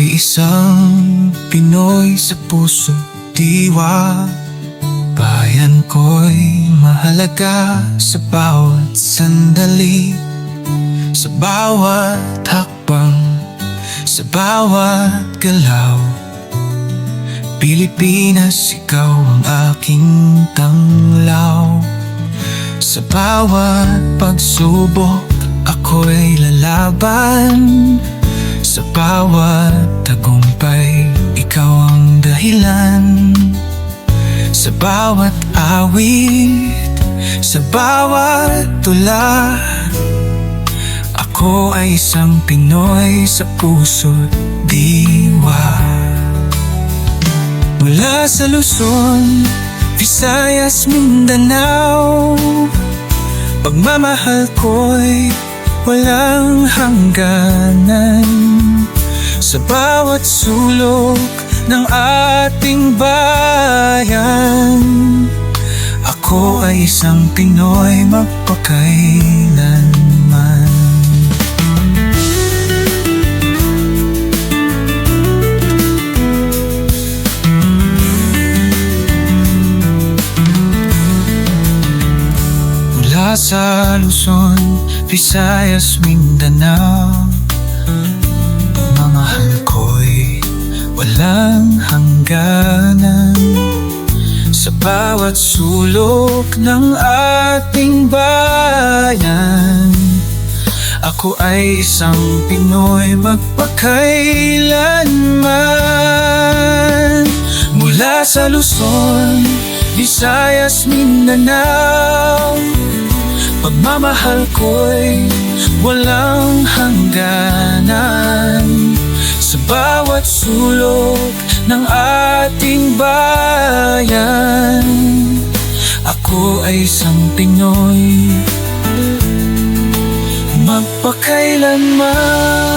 Ako'y isang Pinoy sa puso, diwa. Bayan ko'y mahalaga sa bawat sandali, sa bawat hakbang, sa bawat galaw. Pilipinas, ikaw ang aking tanglaw. Sa bawat pagsubok, ako'y lalaban. Sa bawat tagumpay, ikaw ang dahilan. Sa bawat awit, sa bawat tula, ako ay isang Pinoy sa puso't diwa. Mula sa Luzon, Visayas, Mindanao, pagmamahal ko'y walang hangganan. Sa bawat sulok ng ating bayan, ako ay isang Pinoy magpakailanman. Mula sa Luzon, Visayas, Mindanao, pagmamahal ko'y walang hangganan. Sa bawat sulok ng ating bayan, ako ay isang Pinoy magpakailanman. Mula sa Luzon, Visayas, Mindanao, pagmamahal ko'y walang hangganan. Sa bawat sulok ng ating bayan, ako ay isang Pinoy magpakailanman.